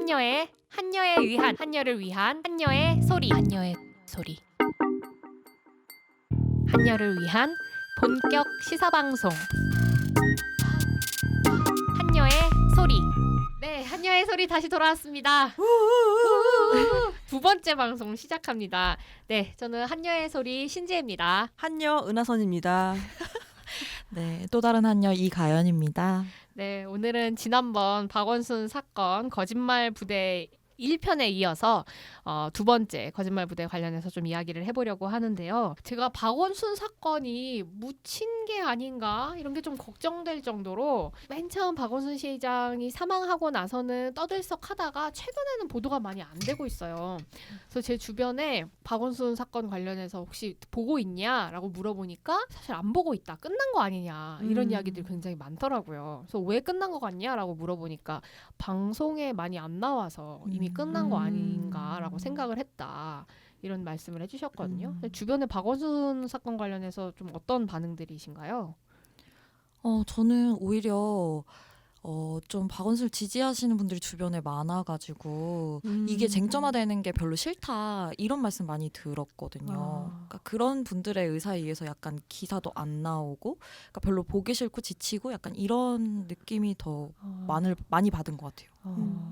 한여에 위한 한여를 위한 한여의 소리 한여를 위한 본격 시사 방송 한여의 소리. 네, 한여의 소리 다시 돌아왔습니다. 두 번째 방송 시작합니다. 네, 저는 한여의 소리 신지혜입니다. 한여 은하선입니다. 네, 또 다른 한여 이가연입니다. 네, 오늘은 지난번 박원순 사건 거짓말 부대 1편에 이어서 두 번째 거짓말 부대 관련해서 좀 이야기를 해보려고 하는데요. 제가 박원순 사건이 묻힌 게 아닌가 이런 게 좀 걱정될 정도로 맨 처음 박원순 시장이 사망하고 나서는 떠들썩하다가 최근에는 보도가 많이 안 되고 있어요. 그래서 제 주변에 박원순 사건 관련해서 혹시 보고 있냐라고 물어보니까 사실 안 보고 있다. 끝난 거 아니냐 이런 이야기들이 굉장히 많더라고요. 그래서 왜 끝난 거 같냐라고 물어보니까 방송에 많이 안 나와서 이미 끝난 거 아닌가라고 생각을 했다. 이런 말씀을 해주셨거든요. 주변에 박원순 사건 관련해서 좀 어떤 반응들이신가요? 저는 오히려 좀 박원순을 지지하시는 분들이 주변에 많아가지고 이게 쟁점화되는 게 별로 싫다 이런 말씀 많이 들었거든요. 그러니까 그런 분들의 의사에 의해서 약간 기사도 안 나오고 그러니까 별로 보기 싫고 지치고 약간 이런 느낌이 더 많이 받은 것 같아요.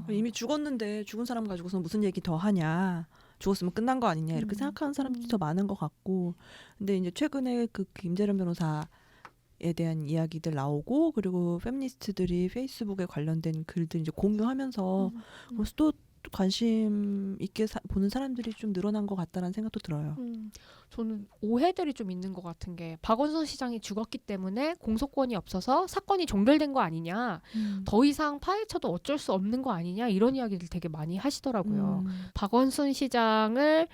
이미 죽었는데 죽은 사람 가지고서 무슨 얘기 더 하냐. 죽었으면 끝난 거 아니냐 이렇게 생각하는 사람들이 더 많은 것 같고, 근데 이제 최근에 그 김재련 변호사에 대한 이야기들 나오고, 그리고 페미니스트들이 페이스북에 관련된 글들 이제 공유하면서 그래서 또 관심 있게 보는 사람들이 좀 늘어난 것 같다라는 생각도 들어요. 저는 오해들이 좀 있는 것 같은 게 박원순 시장이 죽었기 때문에 공소권이 없어서 사건이 종결된 거 아니냐, 더 이상 파헤쳐도 어쩔 수 없는 거 아니냐 이런 이야기들 되게 많이 하시더라고요. 박원순 시장을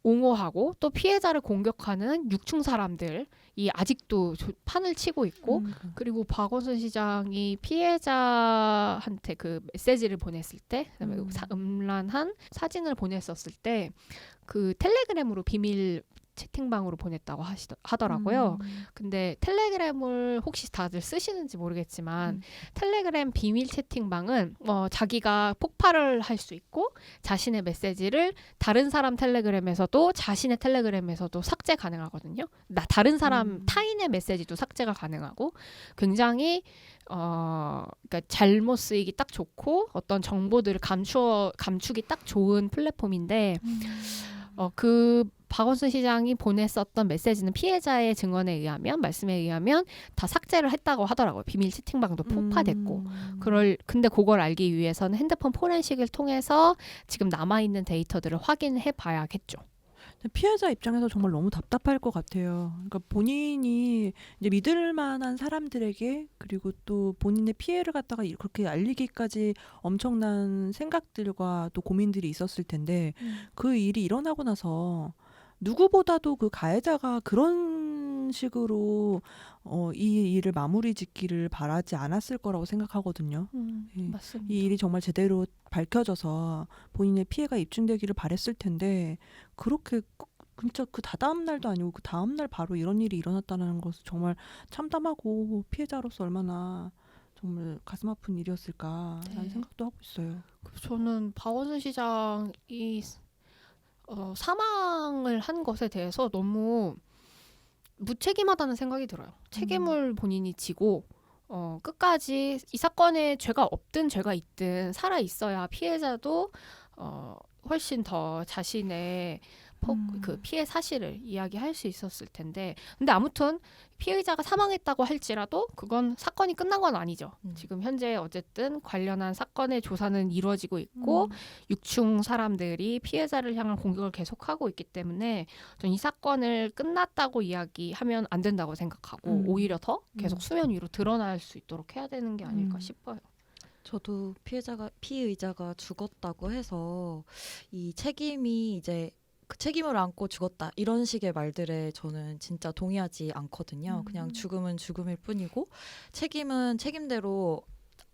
옹호하고 또 피해자를 공격하는 육충 사람들이 아직도 판을 치고 있고, 그리고 박원순 시장이 피해자한테 그 메시지를 보냈을 때, 그다음에 음란한 사진을 보냈었을 때 그 텔레그램으로 비밀 채팅방으로 보냈다고 하더라고요. 근데 텔레그램을 혹시 다들 쓰시는지 모르겠지만 텔레그램 비밀 채팅방은 자기가 폭발을 할 수 있고 자신의 메시지를 다른 사람 텔레그램에서도 자신의 텔레그램에서도 삭제 가능하거든요. 다른 사람 타인의 메시지도 삭제가 가능하고 굉장히 그러니까 잘못 쓰이기 딱 좋고 어떤 정보들을 감추기 딱 좋은 플랫폼인데 그 박원순 시장이 보냈었던 메시지는 피해자의 증언에 의하면, 말씀에 의하면 다 삭제를 했다고 하더라고요. 비밀 채팅방도 폭파됐고. 근데 그걸 알기 위해서는 핸드폰 포렌식을 통해서 지금 남아있는 데이터들을 확인해 봐야겠죠. 피해자 입장에서 정말 너무 답답할 것 같아요. 그러니까 본인이 이제 믿을 만한 사람들에게, 그리고 또 본인의 피해를 갖다가 그렇게 알리기까지 엄청난 생각들과 또 고민들이 있었을 텐데 그 일이 일어나고 나서 누구보다도 그 가해자가 그런 식으로 이 일을 마무리 짓기를 바라지 않았을 거라고 생각하거든요. 맞습니다. 이 일이 정말 제대로 밝혀져서 본인의 피해가 입증되기를 바랬을 텐데 그렇게 진짜 그 다다음 날도 아니고 그 다음 날 바로 이런 일이 일어났다는 것은 정말 참담하고 피해자로서 얼마나 정말 가슴 아픈 일이었을까라는 생각도 하고 있어요. 저는 박원순 시장이 사망을 한 것에 대해서 너무 무책임하다는 생각이 들어요. 책임을 본인이 지고 끝까지 이 사건에 죄가 없든 죄가 있든 살아 있어야 피해자도 훨씬 더 자신의 그 피해 사실을 이야기할 수 있었을 텐데, 근데 아무튼 피해자가 사망했다고 할지라도 그건 사건이 끝난 건 아니죠. 지금 현재 어쨌든 관련한 사건의 조사는 이루어지고 있고 육충 사람들이 피해자를 향한 공격을 계속하고 있기 때문에 전 이 사건을 끝났다고 이야기하면 안 된다고 생각하고 오히려 더 계속 수면 위로 드러날 수 있도록 해야 되는 게 아닐까 싶어요. 저도 피의자가 죽었다고 해서 이 책임이 이제 그 책임을 안고 죽었다 이런 식의 말들에 저는 진짜 동의하지 않거든요. 그냥 죽음은 죽음일 뿐이고 책임은 책임대로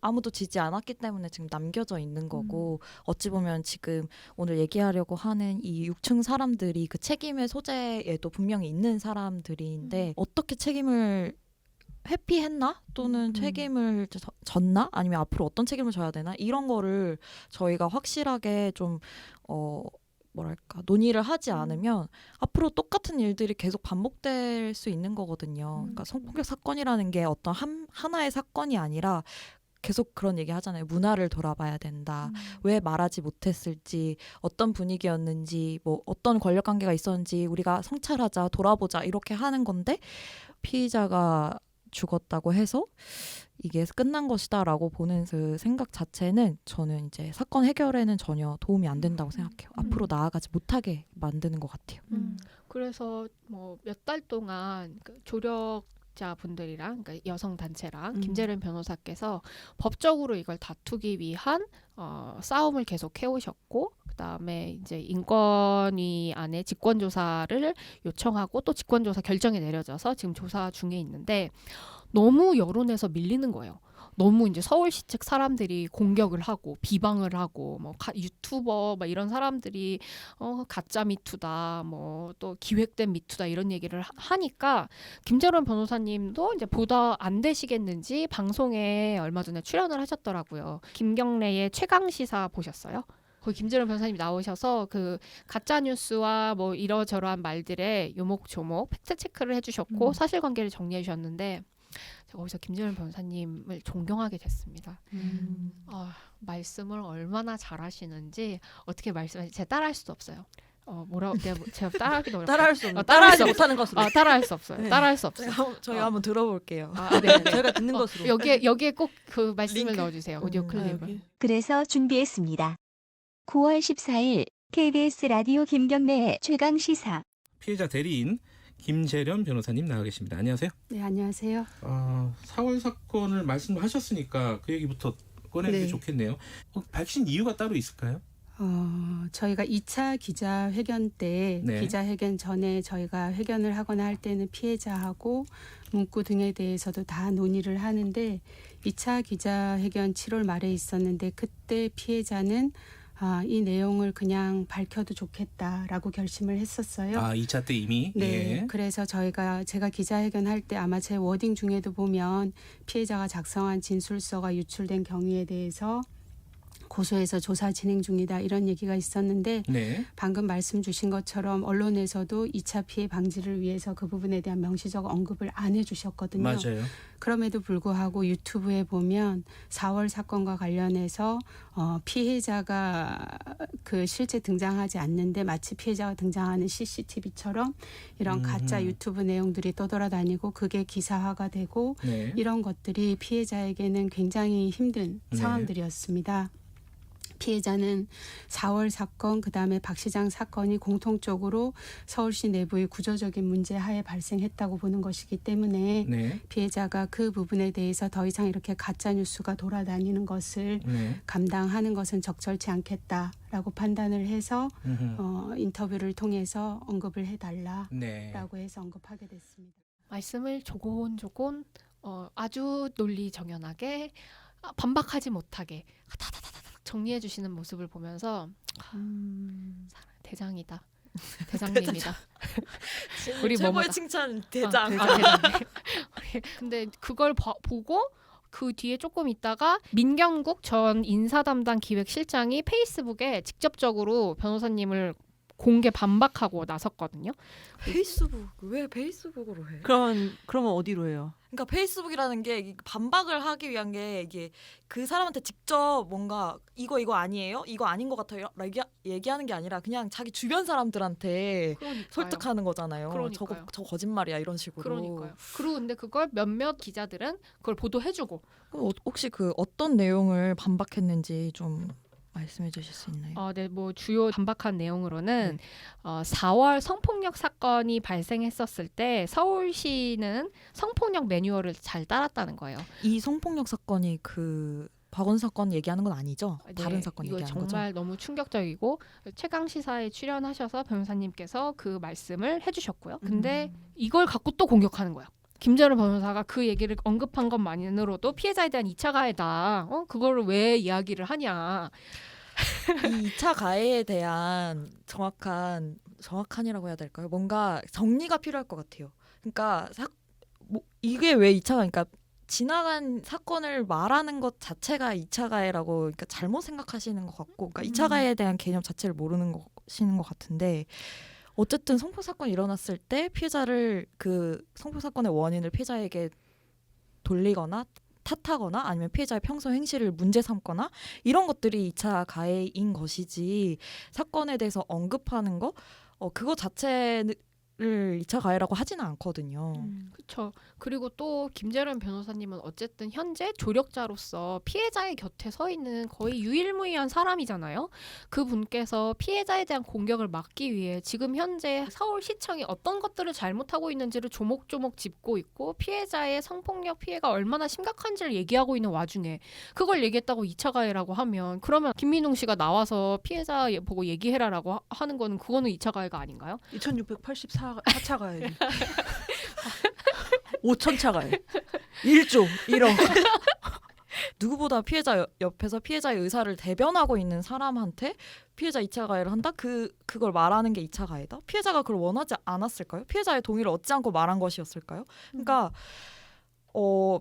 아무도 지지 않았기 때문에 지금 남겨져 있는 거고, 어찌 보면 지금 오늘 얘기하려고 하는 이 6층 사람들이 그 책임의 소재에도 분명히 있는 사람들인데 어떻게 책임을 회피했나 또는 책임을 졌나 아니면 앞으로 어떤 책임을 져야 되나 이런 거를 저희가 확실하게 좀 뭐랄까 논의를 하지 않으면 앞으로 똑같은 일들이 계속 반복될 수 있는 거거든요. 그러니까 성폭력 사건이라는 게 어떤 하나의 사건이 아니라 계속 그런 얘기 하잖아요. 문화를 돌아봐야 된다. 왜 말하지 못했을지, 어떤 분위기였는지, 뭐 어떤 권력 관계가 있었는지 우리가 성찰하자, 돌아보자 이렇게 하는 건데 피의자가 죽었다고 해서 이게 끝난 것이다라고 보는 그 생각 자체는 저는 이제 사건 해결에는 전혀 도움이 안 된다고 생각해요. 앞으로 나아가지 못하게 만드는 것 같아요. 그래서 뭐 몇 달 동안 그 조력자분들이랑 그러니까 여성 단체랑 김재련 변호사께서 법적으로 이걸 다투기 위한 싸움을 계속 해오셨고 그다음에 이제 인권위 안에 직권조사를 요청하고 또 직권조사 결정이 내려져서 지금 조사 중에 있는데 너무 여론에서 밀리는 거예요. 너무 이제 서울시 측 사람들이 공격을 하고 비방을 하고 뭐 유튜버 막 이런 사람들이 가짜 미투다 뭐 또 기획된 미투다 이런 얘기를 하니까 김재련 변호사님도 이제 보다 안 되시겠는지 방송에 얼마 전에 출연을 하셨더라고요. 김경래의 최강 시사 보셨어요? 거기 김재련 변호사님 나오셔서 그 가짜 뉴스와 뭐 이러저러한 말들에 요목조목 팩트 체크를 해주셨고 사실관계를 정리해 주셨는데. 제가 거기서 김재련 변호사님을 존경하게 됐습니다. 말씀을 얼마나 잘하시는지 어떻게 말씀하시는지 제가 따라할 수도 없어요. 제가 따라하기도 어렵어요. 따라할 수 없는 따라하지 못하는 것으로. 따라할 수 없어요. 네. 따라할 수 없어요. 저희가 한번 들어볼게요. 네. 저희가 듣는 것으로. 여기에 꼭 그 말씀을 링크. 넣어주세요. 오디오 클립을. 여기. 그래서 준비했습니다. 9월 14일 KBS 라디오 김경래의 최강 시사. 피해자 대리인 김재련 변호사님 나와 계십니다. 안녕하세요. 네, 안녕하세요. 4월 사건을 말씀하셨으니까 그 얘기부터 꺼내는 게 네. 좋겠네요. 밝힌 이유가 따로 있을까요? 저희가 2차 기자회견 때 네. 기자회견 전에 저희가 회견을 하거나 할 때는 피해자하고 문구 등에 대해서도 다 논의를 하는데 2차 기자회견 7월 말에 있었는데 그때 피해자는 이 내용을 그냥 밝혀도 좋겠다라고 결심을 했었어요. 2차 때 이미? 네, 예. 그래서 제가 기자회견 할 때 아마 제 워딩 중에도 보면 피해자가 작성한 진술서가 유출된 경위에 대해서 고소해서 조사 진행 중이다 이런 얘기가 있었는데 네. 방금 말씀 주신 것처럼 언론에서도 2차 피해 방지를 위해서 그 부분에 대한 명시적 언급을 안 해주셨거든요. 맞아요. 그럼에도 불구하고 유튜브에 보면 4월 사건과 관련해서 피해자가 그 실제 등장하지 않는데 마치 피해자가 등장하는 CCTV처럼 이런 가짜 유튜브 내용들이 떠돌아다니고 그게 기사화가 되고 네. 이런 것들이 피해자에게는 굉장히 힘든 네. 상황들이었습니다. 피해자는 4월 사건 그다음에 박 시장 사건이 공통적으로 서울시 내부의 구조적인 문제 하에 발생했다고 보는 것이기 때문에 네. 피해자가 그 부분에 대해서 더 이상 이렇게 가짜 뉴스가 돌아다니는 것을 네. 감당하는 것은 적절치 않겠다라고 판단을 해서 인터뷰를 통해서 언급을 해달라라고 네. 해서 언급하게 됐습니다. 말씀을 조곤조곤 아주 논리정연하게 반박하지 못하게 다다다다닥 정리해 주시는 모습을 보면서 대장이다. 대장님이다. 우리 최고의 뭐뭐다. 칭찬 대장. 대장. 근데 그걸 보고 그 뒤에 조금 있다가 민경국 전 인사담당 기획실장이 페이스북에 직접적으로 변호사님을 공개 반박하고 나섰거든요. 페이스북 왜 페이스북으로 해? 그러면 어디로 해요? 그러니까 페이스북이라는 게 반박을 하기 위한 게 이게 그 사람한테 직접 뭔가 이거 아니에요? 이거 아닌 것 같아요? 얘기하는 게 아니라 그냥 자기 주변 사람들한테 그러니까요. 설득하는 거잖아요. 그러니까요. 저거 거짓말이야 이런 식으로. 그러니까요. 그리고 근데 그걸 몇몇 기자들은 그걸 보도해주고 혹시 그 어떤 내용을 반박했는지 좀 말씀해 주실 수 있나요? 네, 뭐 주요 반박한 내용으로는 4월 성폭력 사건이 발생했었을 때 서울시는 성폭력 매뉴얼을 잘 따랐다는 거예요. 이 성폭력 사건이 그 박원 사건 얘기하는 건 아니죠? 네, 다른 사건 이거 얘기하는 거죠? 정말 너무 충격적이고 최강 시사에 출연하셔서 변호사님께서 그 말씀을 해주셨고요. 근데 이걸 갖고 또 공격하는 거예요. 김재련 변호사가 그 얘기를 언급한 것만으로도 피해자에 대한 2차 가해다. 그거를 왜 이야기를 하냐. 이 2차 가해에 대한 정확한이라고 해야 될까요? 뭔가 정리가 필요할 것 같아요. 그러니까 뭐 이게 왜 2차 가해? 그러니까 지나간 사건을 말하는 것 자체가 2차 가해라고 그러니까 잘못 생각하시는 것 같고, 그러니까 2차 가해에 대한 개념 자체를 모르는 것이는 것 같은데, 어쨌든 성폭 사건이 일어났을 때 피해자를 그 성폭 사건의 원인을 피해자에게 돌리거나 탓하거나 아니면 피해자의 평소 행실을 문제 삼거나 이런 것들이 2차 가해인 것이지, 사건에 대해서 언급하는 거 그거 자체를 2차 가해라고 하지는 않거든요. 그렇죠. 그리고 또 김재련 변호사님은 어쨌든 현재 조력자로서 피해자의 곁에 서 있는 거의 유일무이한 사람이잖아요. 그분께서 피해자에 대한 공격을 막기 위해 지금 현재 서울시청이 어떤 것들을 잘못하고 있는지를 조목조목 짚고 있고, 피해자의 성폭력 피해가 얼마나 심각한지를 얘기하고 있는 와중에 그걸 얘기했다고 2차 가해라고 하면, 그러면 김민웅 씨가 나와서 피해자 보고 얘기해라라고 하는 거는 그거는 2차 가해가 아닌가요? 2684차 가해. 5,000차 가해. 1조 1억. 누구보다 피해자 옆에서 피해자의 의사를 대변하고 있는 사람한테 피해자 2차 가해를 한다? 그걸 말하는 게 2차 가해다? 피해자가 그걸 원하지 않았을까요? 피해자의 동의를 얻지 않고 말한 것이었을까요? 그러니까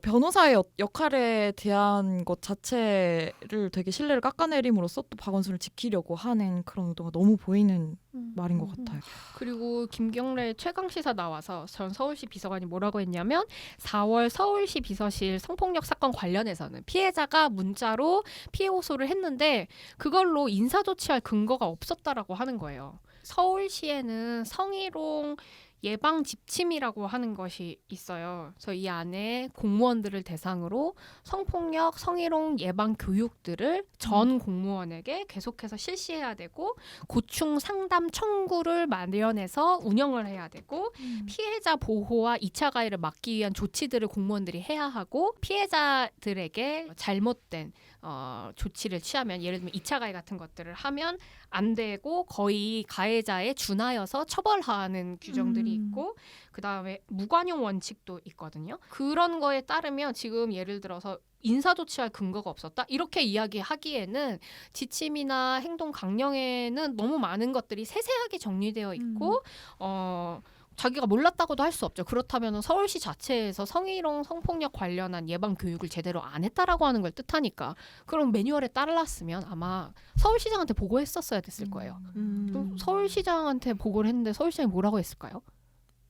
변호사의 역할에 대한 것 자체를 되게 신뢰를 깎아내림으로써 또 박원순을 지키려고 하는 그런 의도가 너무 보이는 말인 것 같아요. 그리고 김경래 최강시사 나와서 전 서울시 비서관이 뭐라고 했냐면, 4월 서울시 비서실 성폭력 사건 관련해서는 피해자가 문자로 피해 호소를 했는데 그걸로 인사조치할 근거가 없었다라고 하는 거예요. 서울시에는 성희롱 예방 지침이라고 하는 것이 있어요. 그래서 이 안에 공무원들을 대상으로 성폭력, 성희롱 예방 교육들을 전 공무원에게 계속해서 실시해야 되고, 고충 상담 청구를 마련해서 운영을 해야 되고, 피해자 보호와 2차 가해를 막기 위한 조치들을 공무원들이 해야 하고, 피해자들에게 잘못된 조치를 취하면, 예를 들면 2차 가해 같은 것들을 하면 안 되고 거의 가해자에 준하여서 처벌하는 규정들이 있고, 그다음에 무관용 원칙도 있거든요. 그런 거에 따르면 지금 예를 들어서 인사조치할 근거가 없었다, 이렇게 이야기하기에는 지침이나 행동 강령에는 너무 많은 것들이 세세하게 정리되어 있고 자기가 몰랐다고도 할 수 없죠. 그렇다면 서울시 자체에서 성희롱, 성폭력 관련한 예방 교육을 제대로 안 했다라고 하는 걸 뜻하니까, 그럼 매뉴얼에 따랐으면 아마 서울시장한테 보고했었어야 됐을 거예요. 그럼 서울시장한테 보고를 했는데 서울시장이 뭐라고 했을까요?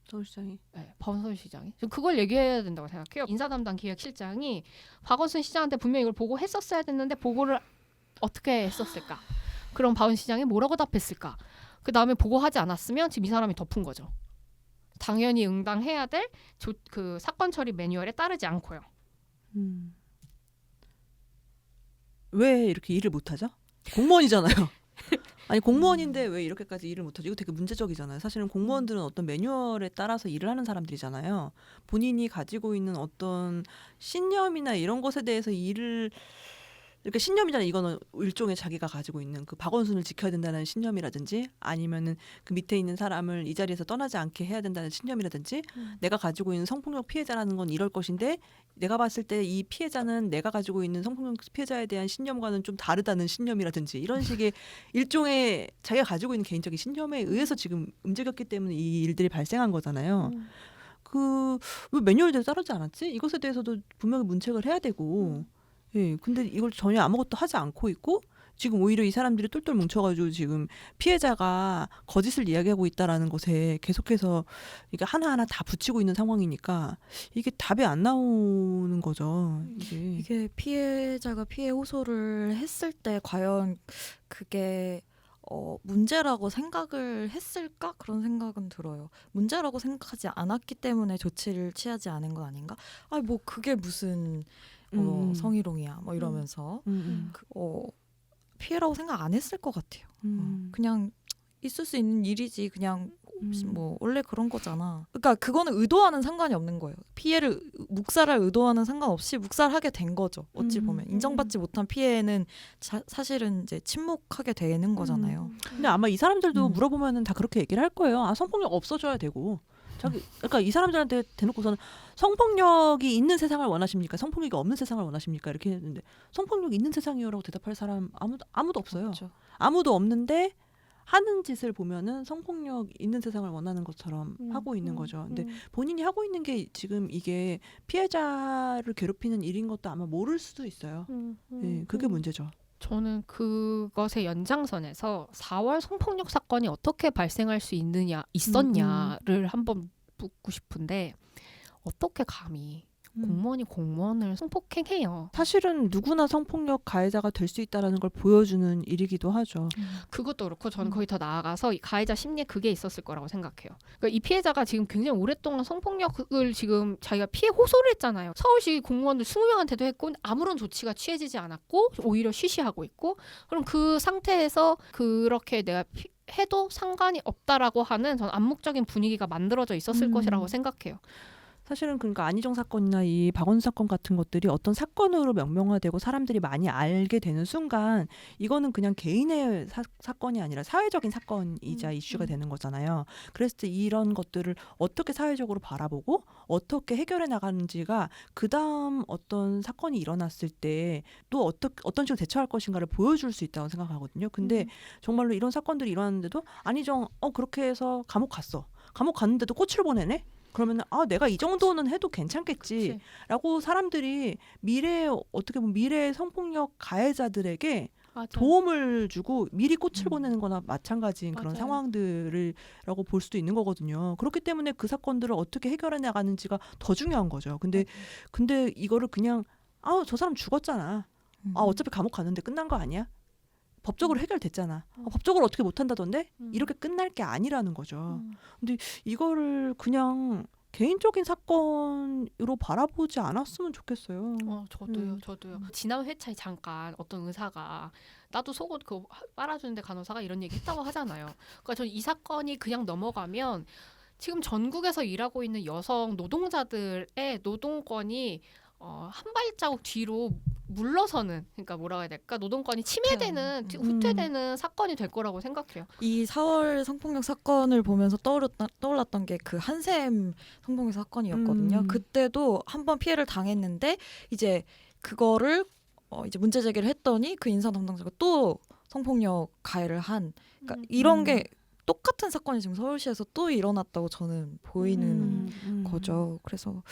서울시장이. 네, 박원순 서울시장이. 그걸 얘기해야 된다고 생각해요. 인사담당 기획실장이 박원순 시장한테 분명히 이걸 보고했었어야 됐는데 보고를 어떻게 했었을까? 그럼 박원순 시장이 뭐라고 답했을까? 그 다음에 보고하지 않았으면 지금 이 사람이 덮은 거죠. 당연히 응당해야 될 그 사건 처리 매뉴얼에 따르지 않고요. 왜 이렇게 일을 못하죠? 공무원이잖아요. 아니 공무원인데 왜 이렇게까지 일을 못하죠? 이거 되게 문제적이잖아요. 사실은 공무원들은 어떤 매뉴얼에 따라서 일을 하는 사람들이잖아요. 본인이 가지고 있는 어떤 신념이나 이런 것에 대해서 일을, 그러니까 신념이잖아요. 이거는 일종의 자기가 가지고 있는 그 박원순을 지켜야 된다는 신념이라든지, 아니면은 그 밑에 있는 사람을 이 자리에서 떠나지 않게 해야 된다는 신념이라든지, 내가 가지고 있는 성폭력 피해자라는 건 이럴 것인데 내가 봤을 때 이 피해자는 내가 가지고 있는 성폭력 피해자에 대한 신념과는 좀 다르다는 신념이라든지, 이런 식의 일종의 자기가 가지고 있는 개인적인 신념에 의해서 지금 움직였기 때문에 이 일들이 발생한 거잖아요. 왜 매뉴얼대로 따르지 않았지? 이것에 대해서도 분명히 문책을 해야 되고. 예, 근데 이걸 전혀 아무것도 하지 않고 있고, 지금 오히려 이 사람들이 똘똘 뭉쳐가지고 지금 피해자가 거짓을 이야기하고 있다라는 것에 계속해서 이게 하나하나 다 붙이고 있는 상황이니까 이게 답이 안 나오는 거죠. 이게 피해자가 피해 호소를 했을 때 과연 그게 문제라고 생각을 했을까? 그런 생각은 들어요. 문제라고 생각하지 않았기 때문에 조치를 취하지 않은 건 아닌가? 아, 뭐 그게 무슨 성희롱이야 뭐 이러면서 피해라고 생각 안 했을 것 같아요. 그냥 있을 수 있는 일이지, 그냥 뭐 원래 그런 거잖아. 그러니까 그거는 의도와는 상관이 없는 거예요. 피해를 묵살할 의도와는 상관없이 묵살하게 된 거죠. 어찌 보면 인정받지 못한 피해는 사실은 이제 침묵하게 되는 거잖아요. 근데 아마 이 사람들도 물어보면은 다 그렇게 얘기를 할 거예요. 아, 성폭력 없어져야 되고. 그러니까 이 사람들한테 대놓고서는 성폭력이 있는 세상을 원하십니까? 성폭력이 없는 세상을 원하십니까? 이렇게 했는데 성폭력 있는 세상이요라고 대답할 사람 아무도 없어요. 그렇죠. 아무도 없는데 하는 짓을 보면은 성폭력 있는 세상을 원하는 것처럼 하고 있는 거죠. 근데 본인이 하고 있는 게 지금 이게 피해자를 괴롭히는 일인 것도 아마 모를 수도 있어요. 네, 그게 문제죠. 저는 그것의 연장선에서 4월 성폭력 사건이 어떻게 발생할 수 있었냐를 한번 묻고 싶은데 어떻게 감히 공무원이 공무원을 성폭행해요. 사실은 누구나 성폭력 가해자가 될 수 있다라는 걸 보여주는 일이기도 하죠. 그것도 그렇고 저는 거기 더 나아가서 이 가해자 심리에 그게 있었을 거라고 생각해요. 그러니까 이 피해자가 지금 굉장히 오랫동안 성폭력을 지금 자기가 피해 호소를 했잖아요. 서울시 공무원들 20명한테도 했고 아무런 조치가 취해지지 않았고 오히려 쉬쉬하고 있고 그럼 그 상태에서 그렇게 내가 해도 상관이 없다라고 하는 저는 암묵적인 분위기가 만들어져 있었을 것이라고 생각해요. 사실은 그러니까 안희정 사건이나 이 박원순 사건 같은 것들이 어떤 사건으로 명명화되고 사람들이 많이 알게 되는 순간 이거는 그냥 개인의 사건이 아니라 사회적인 사건이자 이슈가 되는 거잖아요. 그랬을 때 이런 것들을 어떻게 사회적으로 바라보고 어떻게 해결해 나가는지가 그다음 어떤 사건이 일어났을 때 또 어떤 식으로 대처할 것인가를 보여줄 수 있다고 생각하거든요. 근데 정말로 이런 사건들이 일어났는데도 안희정 그렇게 해서 감옥 갔어. 감옥 갔는데도 꼬치를 보내네? 그러면 내가 이 정도는 해도 괜찮겠지라고 사람들이 어떻게 보면 미래 성폭력 가해자들에게 맞아요. 도움을 주고 미리 꽃을 보내는 거나 마찬가지인 그런 맞아요. 상황들이라고 볼 수도 있는 거거든요. 그렇기 때문에 그 사건들을 어떻게 해결해 나가는지가 더 중요한 거죠. 근데 이거를 그냥 저 사람 죽었잖아. 어차피 감옥 갔는데 끝난 거 아니야? 법적으로 해결됐잖아. 법적으로 어떻게 못한다던데? 이렇게 끝날 게 아니라는 거죠. 근데 이거를 그냥 개인적인 사건으로 바라보지 않았으면 좋겠어요. 저도요. 지난 회차에 잠깐 어떤 의사가 나도 속옷 그거 빨아주는데 간호사가 이런 얘기 했다고 하잖아요. 그러니까 저는 이 사건이 그냥 넘어가면 지금 전국에서 일하고 있는 여성 노동자들의 노동권이 한 발자국 뒤로 물러서는 그러니까 뭐라고 해야 될까 노동권이 침해되는 후퇴되는 사건이 될 거라고 생각해요. 이 4월 성폭력 사건을 보면서 떠올랐던 게 그 한샘 성폭력 사건이었거든요. 그때도 한 번 피해를 당했는데 이제 그거를 이제 문제 제기를 했더니 그 인사 담당자가 또 성폭력 가해를 한 그러니까 이런 게 똑같은 사건이 지금 서울시에서 또 일어났다고 저는 보이는 거죠. 그래서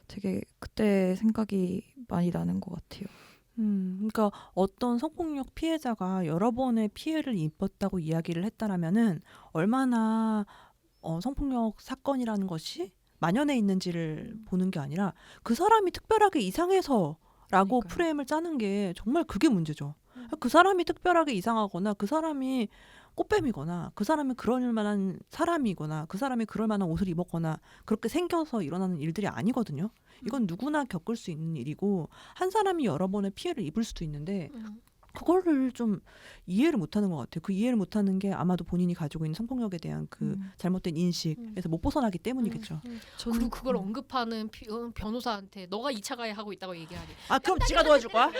되게 그때 생각이 많이 나는 것 같아요. 그러니까 어떤 성폭력 피해자가 여러 번의 피해를 입었다고 이야기를 했다라면은 얼마나 성폭력 사건이라는 것이 만연해 있는지를 보는 게 아니라 그 사람이 특별하게 이상해서라고 그러니까요. 프레임을 짜는 게 정말 그게 문제죠. 그 사람이 특별하게 이상하거나 그 사람이 꽃뱀이거나 그 사람이 그럴 만한 사람이거나 그 사람이 그럴 만한 옷을 입었거나 그렇게 생겨서 일어나는 일들이 아니거든요. 이건 누구나 겪을 수 있는 일이고 한 사람이 여러 번의 피해를 입을 수도 있는데 그거를 좀 이해를 못하는 것 같아요. 그 이해를 못하는 게 아마도 본인이 가지고 있는 성폭력에 대한 그 잘못된 인식에서 못 벗어나기 때문이겠죠. 그리고 그걸 언급하는 변호사한테 너가 2차 가해 하고 있다고 얘기하니. 그럼 지가 도와줄 거야?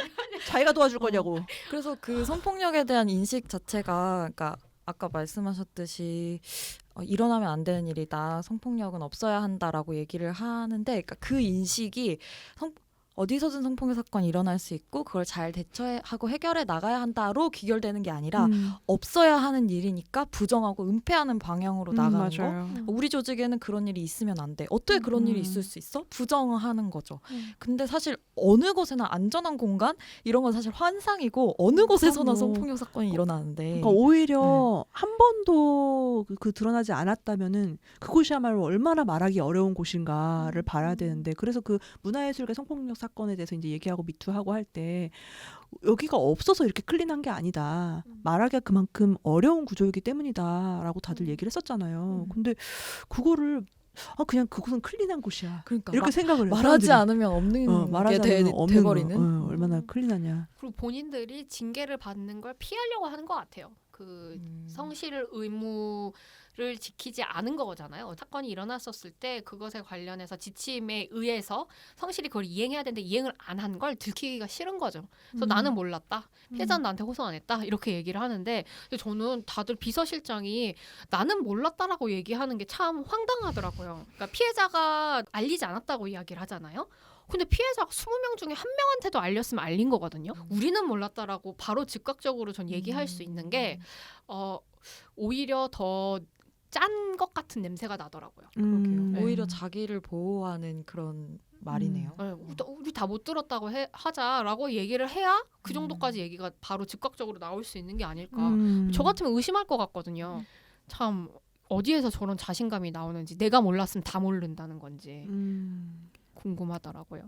자기가 도와줄 거냐고. 그래서 그 성폭력에 대한 인식 자체가 그러니까 아까 말씀하셨듯이 일어나면 안 되는 일이다. 성폭력은 없어야 한다라고 얘기를 하는데 그러니까 그 인식이 어디서든 성폭력 사건이 일어날 수 있고 그걸 잘 대처하고 해결해 나가야 한다로 귀결되는 게 아니라 없어야 하는 일이니까 부정하고 은폐하는 방향으로 나가는 맞아요. 거. 우리 조직에는 그런 일이 있으면 안 돼. 어떻게 그런 일이 있을 수 있어? 부정하는 거죠. 근데 사실 어느 곳에나 안전한 공간 이런 건 사실 환상이고 어느 곳에서나 그럼요. 성폭력 사건이 일어나는데 그러니까 오히려 한 번도 그 드러나지 않았다면은 그곳이야말로 얼마나 말하기 어려운 곳인가를 봐야 되는데 그래서 그 문화예술계 성폭력 사건에 대해서 이제 얘기하고 미투하고 할 때 여기가 없어서 이렇게 클린한 게 아니다. 말하기가 그만큼 어려운 구조이기 때문이다라고 다들 얘기를 했었잖아요. 근데 그거를 그냥 그곳은 클린한 곳이야. 그러니까 이렇게 생각을 해요. 말하지 사람들이. 않으면 없는 말하지 게 않으면 없는 돼버리는. 거. 얼마나 클린하냐. 그리고 본인들이 징계를 받는 걸 피하려고 하는 것 같아요. 그 성실 의무를 지키지 않은 거잖아요. 사건이 일어났었을 때 그것에 관련해서 지침에 의해서 성실히 그걸 이행해야 되는데 이행을 안 한 걸 들키기가 싫은 거죠. 그래서 나는 몰랐다. 피해자는 나한테 호소 안 했다. 이렇게 얘기를 하는데 근데 저는 다들 비서실장이 나는 몰랐다라고 얘기하는 게 참 황당하더라고요. 그러니까 피해자가 알리지 않았다고 이야기를 하잖아요. 근데 피해자가 20명 중에 한 명한테도 알렸으면 알린 거거든요. 우리는 몰랐다라고 바로 즉각적으로 전 얘기할 수 있는 게 오히려 더 짠 것 같은 냄새가 나더라고요. 네. 오히려 자기를 보호하는 그런 말이네요. 네, 우리 다 못 들었다고 하자라고 얘기를 해야 그 정도까지 얘기가 바로 즉각적으로 나올 수 있는 게 아닐까. 저 같으면 의심할 것 같거든요. 참 어디에서 저런 자신감이 나오는지, 내가 몰랐으면 다 모른다는 건지 궁금하더라고요.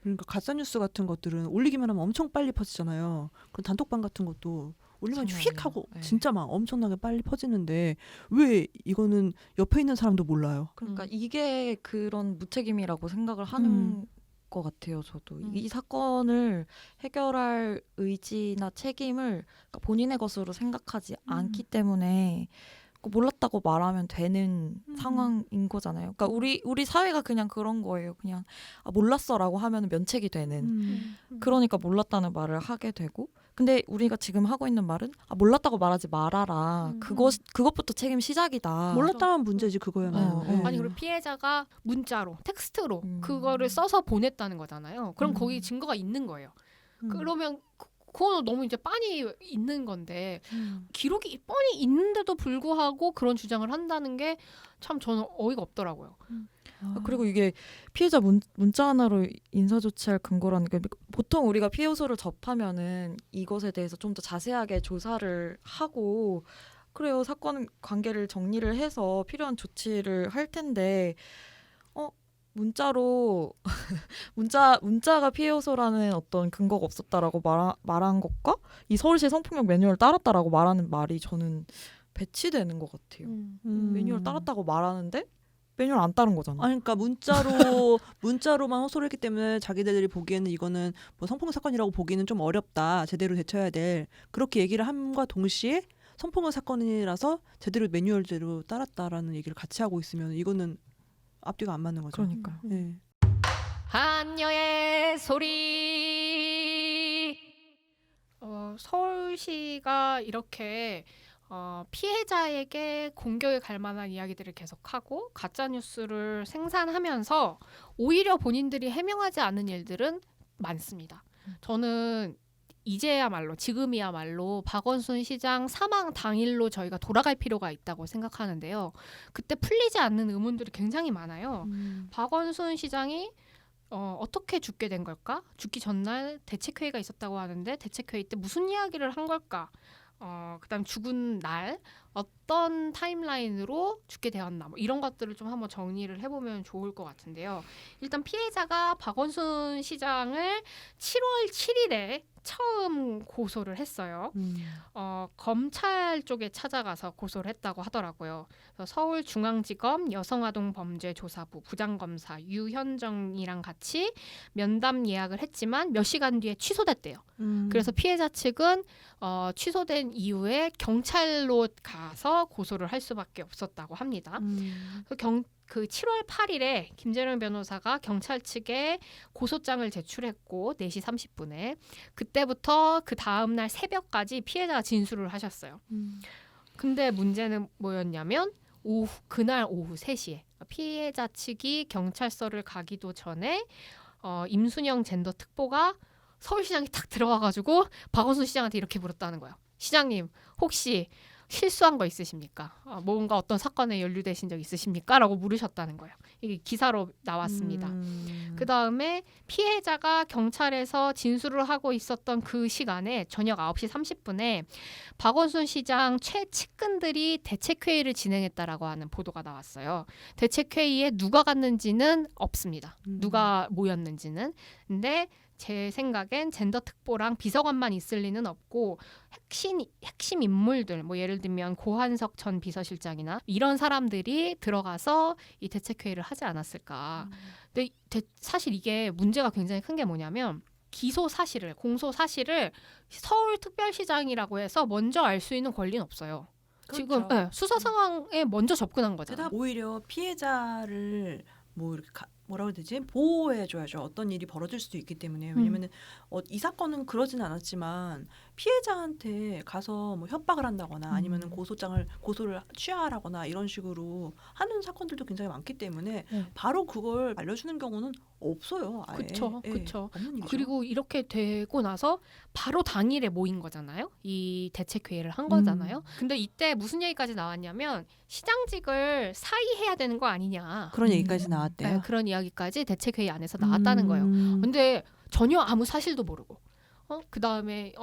그러니까 가짜 뉴스 같은 것들은 올리기만 하면 엄청 빨리 퍼지잖아요. 그 단톡방 같은 것도 올리면 장난 휙 하고 아니에요. 네. 진짜 막 엄청나게 빨리 퍼지는데 왜 이거는 옆에 있는 사람도 몰라요. 그러니까 이게 그런 무책임이라고 생각을 하는 것 같아요. 저도 이 사건을 해결할 의지나 책임을 그러니까 본인의 것으로 생각하지 않기 때문에 몰랐다고 말하면 되는 상황인 거잖아요. 그러니까 우리 사회가 그냥 그런 거예요. 그냥 몰랐어라고 하면 면책이 되는. 그러니까 몰랐다는 말을 하게 되고. 근데 우리가 지금 하고 있는 말은 몰랐다고 말하지 말아라. 그것부터 책임 시작이다. 몰랐다면 문제지 그거야말로. 네. 아니 그리고 피해자가 문자로, 텍스트로 그거를 써서 보냈다는 거잖아요. 그럼 거기 증거가 있는 거예요. 그러면 그거는 너무 이제 빤히 있는 건데 기록이 뻔히 있는데도 불구하고 그런 주장을 한다는 게 참 저는 어이가 없더라고요. 그리고 이게 피해자 문자 하나로 인사 조치할 근거라는 게 보통 우리가 피해 호소를 접하면은 이것에 대해서 좀 더 자세하게 조사를 하고 그래요. 사건 관계를 정리를 해서 필요한 조치를 할 텐데 문자로 문자가 피해 호소라는 어떤 근거가 없었다라고 말한 것과 이 서울시 성폭력 매뉴얼 따랐다라고 말하는 말이 저는 배치되는 것 같아요. 매뉴얼 따랐다고 말하는데 매뉴얼 안 따른 거잖아. 아니, 그러니까 문자로만 호소를 했기 때문에 자기들이 보기에는 이거는 뭐 성폭력 사건이라고 보기는 좀 어렵다. 제대로 대처해야 될 그렇게 얘기를 함과 동시에 성폭력 사건이라서 제대로 매뉴얼대로 따랐다라는 얘기를 같이 하고 있으면 이거는 앞뒤가 안 맞는 거죠. 그러니까요. 네. 한여의 소리. 서울시가 이렇게 피해자에게 공격이 갈 만한 이야기들을 계속하고 가짜 뉴스를 생산하면서 오히려 본인들이 해명하지 않은 일들은 많습니다. 저는 지금이야말로 박원순 시장 사망 당일로 저희가 돌아갈 필요가 있다고 생각하는데요. 그때 풀리지 않는 의문들이 굉장히 많아요. 박원순 시장이 어떻게 죽게 된 걸까? 죽기 전날 대책회의가 있었다고 하는데 대책회의 때 무슨 이야기를 한 걸까? 그다음 죽은 날 어떤 타임라인으로 죽게 되었나 뭐 이런 것들을 좀 한번 정리를 해보면 좋을 것 같은데요. 일단 피해자가 박원순 시장을 7월 7일에 처음 고소를 했어요. 검찰 쪽에 찾아가서 고소를 했다고 하더라고요. 서울중앙지검 여성아동범죄조사부 부장검사 유현정이랑 같이 면담 예약을 했지만 몇 시간 뒤에 취소됐대요. 그래서 피해자 측은 취소된 이후에 경찰로 가서 고소를 할 수밖에 없었다고 합니다. 그 7월 8일에 김재룡 변호사가 경찰 측에 고소장을 제출했고 4시 30분에 그때부터 그 다음날 새벽까지 피해자가 진술을 하셨어요. 근데 문제는 뭐였냐면 그날 오후 3시에 피해자 측이 경찰서를 가기도 전에 임순영 젠더 특보가 서울시장이 탁 들어와가지고 박원순 시장한테 이렇게 물었다는 거예요. 시장님 혹시 실수한 거 있으십니까? 뭔가 어떤 사건에 연루되신 적 있으십니까? 라고 물으셨다는 거예요. 이게 기사로 나왔습니다. 그 다음에 피해자가 경찰에서 진술을 하고 있었던 그 시간에 저녁 9시 30분에 박원순 시장 최측근들이 대책회의를 진행했다라고 하는 보도가 나왔어요. 대책회의에 누가 갔는지는 없습니다. 누가 모였는지는. 근데 제 생각엔 젠더 특보랑 비서관만 있을 리는 없고 핵심 인물들 뭐 예를 들면 고한석 전 비서실장이나 이런 사람들이 들어가서 이 대책회의를 하지 않았을까. 근데 사실 이게 문제가 굉장히 큰 게 뭐냐면 공소 사실을 서울특별시장이라고 해서 먼저 알 수 있는 권리는 없어요. 지금 수사 상황에 먼저 접근한 거잖아요. 오히려 피해자를 뭐 이렇게 뭐라고 해야 되지? 보호해줘야죠. 어떤 일이 벌어질 수도 있기 때문에. 왜냐면은 이 사건은 그러지는 않았지만 피해자한테 가서 뭐 협박을 한다거나 아니면은 고소를 취하하라거나 이런 식으로 하는 사건들도 굉장히 많기 때문에 바로 그걸 알려주는 경우는 없어요. 아예. 그쵸, 예, 그쵸. 없는 일이죠. 그리고 이렇게 되고 나서 바로 당일에 모인 거잖아요. 이 대책회의를 한 거잖아요. 근데 이때 무슨 얘기까지 나왔냐면 시장직을 사의해야 되는 거 아니냐. 그런 얘기까지 나왔대요. 네, 그런 이야기까지 대책회의 안에서 나왔다는 거예요. 근데 전혀 아무 사실도 모르고 그 다음에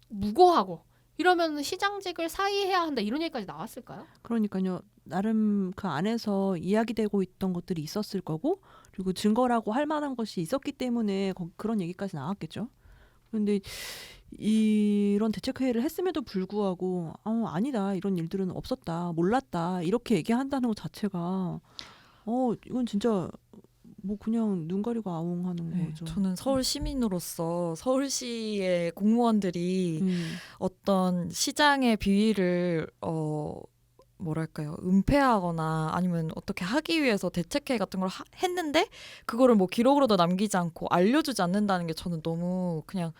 무고하고 이러면 시장직을 사의해야 한다 이런 얘기까지 나왔을까요? 그러니까요. 나름 그 안에서 이야기되고 있던 것들이 있었을 거고 그리고 증거라고 할 만한 것이 있었기 때문에 그런 얘기까지 나왔겠죠. 그런데 이런 대책회의를 했음에도 불구하고 아니다. 이런 일들은 없었다. 몰랐다. 이렇게 얘기한다는 것 자체가 이건 진짜 뭐 그냥 눈 가리고 아웅하는 네, 거죠. 저는 서울 시민으로서 서울시의 공무원들이 어떤 시장의 비위를 뭐랄까요, 은폐하거나 아니면 어떻게 하기 위해서 대책회의 같은 걸 했는데 그거를 뭐 기록으로도 남기지 않고 알려주지 않는다는 게 저는 너무 그냥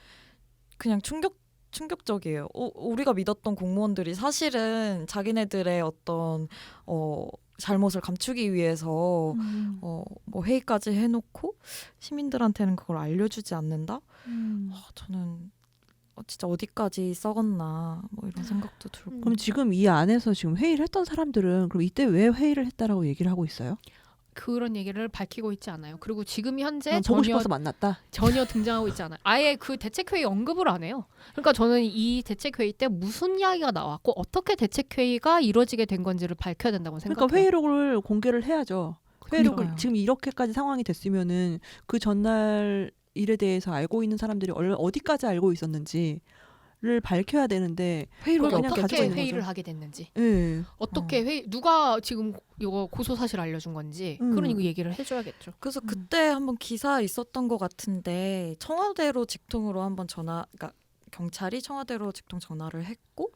충격적이에요. 우리가 믿었던 공무원들이 사실은 자기네들의 어떤 잘못을 감추기 위해서 뭐 회의까지 해놓고 시민들한테는 그걸 알려주지 않는다? 저는 진짜 어디까지 썩었나 뭐 이런 생각도 들고. 그럼 지금 이 안에서 지금 회의를 했던 사람들은 그럼 이때 왜 회의를 했다라고 얘기를 하고 있어요? 그런 얘기를 밝히고 있지 않아요. 그리고 지금 현재 보고 싶어서 만났다. 전혀 등장하고 있지 않아요. 아예 그 대책회의 언급을 안 해요. 그러니까 저는 이 대책회의 때 무슨 이야기가 나왔고 어떻게 대책회의가 이루어지게 된 건지를 밝혀야 된다고 생각해요. 그러니까 회의록을 공개를 해야죠. 회의록을 그러니까요. 지금 이렇게까지 상황이 됐으면은 그 전날 일에 대해서 알고 있는 사람들이 어디까지 알고 있었는지를 밝혀야 되는데 회의록이 그걸 그냥 가지고 어떻게 있는 회의를 거죠. 하게 됐는지 예. 어떻게 회의 누가 지금 이거 고소 사실 알려준 건지 그런 이거 얘기를 해줘야겠죠. 그래서 그때 한번 기사 있었던 것 같은데 청와대로 직통으로 한번 그러니까 경찰이 청와대로 직통 전화를 했고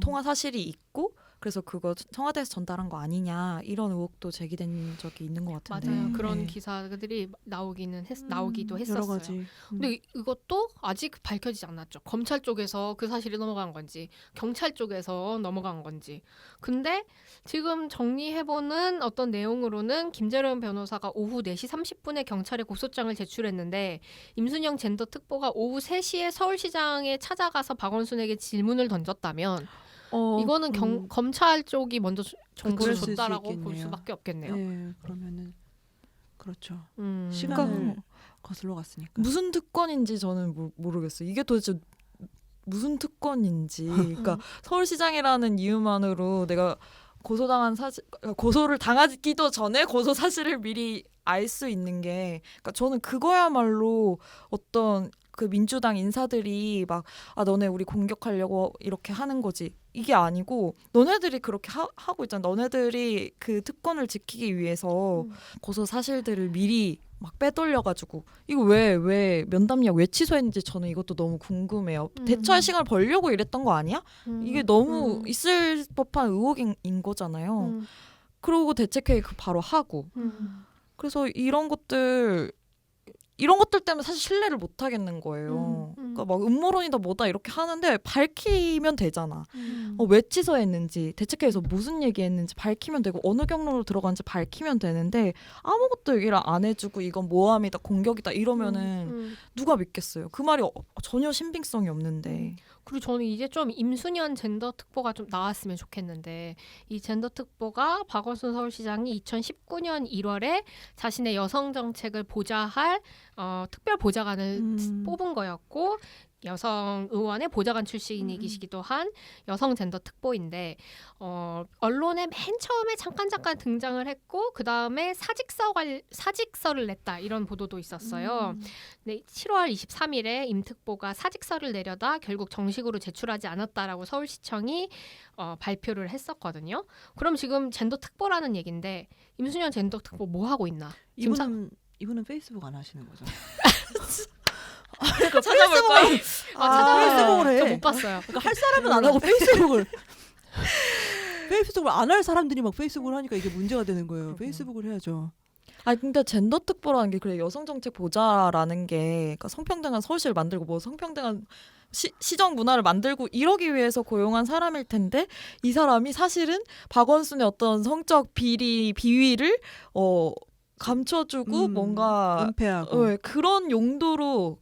통화 사실이 있고 그래서 그거 청와대에서 전달한 거 아니냐 이런 의혹도 제기된 적이 있는 것 같은데. 맞아요. 그런 네. 기사들이 나오기도 여러 했었어요. 가지. 근데 이것도 아직 밝혀지지 않았죠. 검찰 쪽에서 그 사실이 넘어간 건지 경찰 쪽에서 넘어간 건지. 근데 지금 정리해보는 어떤 내용으로는 김재련 변호사가 오후 4시 30분에 경찰에 고소장을 제출했는데 임순영 젠더 특보가 오후 3시에 서울시장에 찾아가서 박원순에게 질문을 던졌다면 이거는 검찰 쪽이 먼저 정보를 그럴 수 줬다라고 볼 있겠네요. 수밖에 없겠네요. 네, 그러면은 그렇죠. 시간 시간을 거슬러 갔으니까. 무슨 특권인지 저는 모르겠어요. 이게 도대체 무슨 특권인지. 그러니까 서울시장이라는 이유만으로 내가 고소를 당하기도 전에 고소 사실을 미리 알 수 있는 게, 그러니까 저는 그거야말로 어떤 그 민주당 인사들이 막 너네 우리 공격하려고 이렇게 하는 거지. 이게 아니고 너네들이 그렇게 하고 있잖아. 너네들이 그 특권을 지키기 위해서 고소 사실들을 미리 막 빼돌려가지고 이거 왜 면담력 왜 취소했는지 저는 이것도 너무 궁금해요. 대처할 시간을 벌려고 이랬던 거 아니야? 이게 너무 있을 법한 의혹인 거잖아요. 그러고 대책회의 바로 하고. 그래서 이런 것들 때문에 사실 신뢰를 못 하겠는 거예요. 그러니까 막 음모론이다 뭐다 이렇게 하는데 밝히면 되잖아. 왜 취소했는지, 대책회의에서 무슨 얘기했는지 밝히면 되고 어느 경로로 들어간지 밝히면 되는데 아무것도 얘기를 안 해주고 이건 모함이다, 공격이다 이러면은 누가 믿겠어요. 그 말이 전혀 신빙성이 없는데. 그리고 저는 이제 좀 임순현 젠더 특보가 좀 나왔으면 좋겠는데 이 젠더 특보가 박원순 서울시장이 2019년 1월에 자신의 여성 정책을 보좌할 특별 보좌관을 뽑은 거였고 여성 의원의 보좌관 출신이기도 한 여성 젠더 특보인데 언론에 맨 처음에 잠깐 등장을 했고 그 다음에 사직서를 냈다 이런 보도도 있었어요. 네, 7월 23일에 임 특보가 사직서를 내려다 결국 정식으로 제출하지 않았다라고 서울시청이 발표를 했었거든요. 그럼 지금 젠더 특보라는 얘긴데 임순현 젠더 특보 뭐 하고 있나? 이분은 페이스북 안 하시는 거죠? 찾아볼까요? 페이스북을 해. 저 못 봤어요. 그러니까 할 사람은 안 하고 페이스북을 안 할 사람들이 막 페이스북을 하니까 이게 문제가 되는 거예요. 페이스북을 해야죠. 근데 젠더 특보라는 게 그래 여성 정책 보좌라는 게 그러니까 성평등한 서울시를 만들고 뭐 성평등한 시정 문화를 만들고 이러기 위해서 고용한 사람일 텐데 이 사람이 사실은 박원순의 어떤 성적 비위를 감춰주고 뭔가 은폐하고. 네, 그런 용도로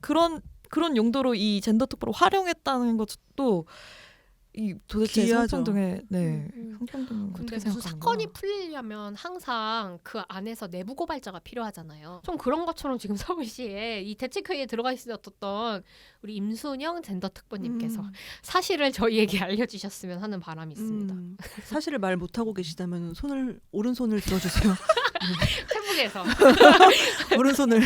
이 젠더 특보를 활용했다는 것도 이 도대체 기이하죠. 성평등의 음. 성평등 근데 어떻게 무슨 생각하는 사건이 거야? 풀리려면 항상 그 안에서 내부 고발자가 필요하잖아요. 좀 그런 것처럼 지금 서울시에 이 대책회의에 들어가 있었던 우리 임순영 젠더 특보님께서 사실을 저희에게 알려주셨으면 하는 바람이 있습니다. 사실을 말 못하고 계시다면 오른손을 들어주세요. 태국에서. 오른손을.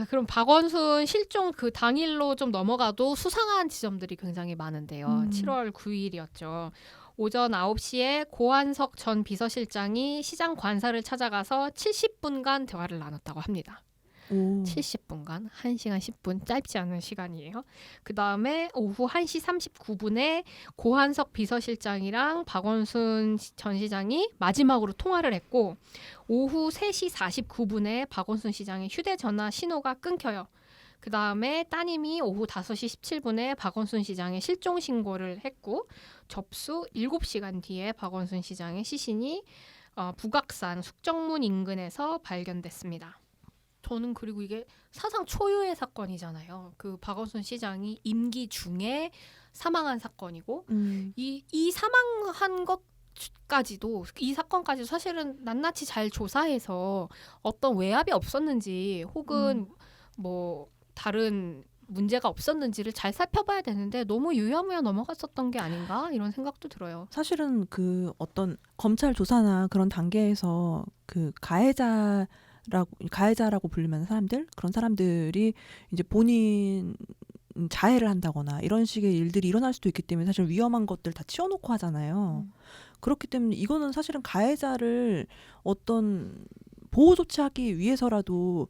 그럼 박원순 실종 그 당일로 좀 넘어가도 수상한 지점들이 굉장히 많은데요. 7월 9일이었죠. 오전 9시에 고한석 전 비서실장이 시장 관사를 찾아가서 70분간 대화를 나눴다고 합니다. 70분간 1시간 10분 짧지 않은 시간이에요. 그 다음에 오후 1시 39분에 고한석 비서실장이랑 박원순 전 시장이 마지막으로 통화를 했고 오후 3시 49분에 박원순 시장의 휴대전화 신호가 끊겨요. 그 다음에 따님이 오후 5시 17분에 박원순 시장의 실종 신고를 했고 접수 7시간 뒤에 박원순 시장의 시신이 북악산 숙정문 인근에서 발견됐습니다. 저는 그리고 이게 사상 초유의 사건이잖아요. 그 박원순 시장이 임기 중에 사망한 사건이고 이 사망한 것까지도 이 사건까지도 사실은 낱낱이 잘 조사해서 어떤 외압이 없었는지 혹은 뭐 다른 문제가 없었는지를 잘 살펴봐야 되는데 너무 유야무야 넘어갔었던 게 아닌가 이런 생각도 들어요. 사실은 그 어떤 검찰 조사나 그런 단계에서 그 가해자라고 불리는 사람들 그런 사람들이 이제 본인 자해를 한다거나 이런 식의 일들이 일어날 수도 있기 때문에 사실 위험한 것들 다 치워놓고 하잖아요. 그렇기 때문에 이거는 사실은 가해자를 어떤 보호 조치하기 위해서라도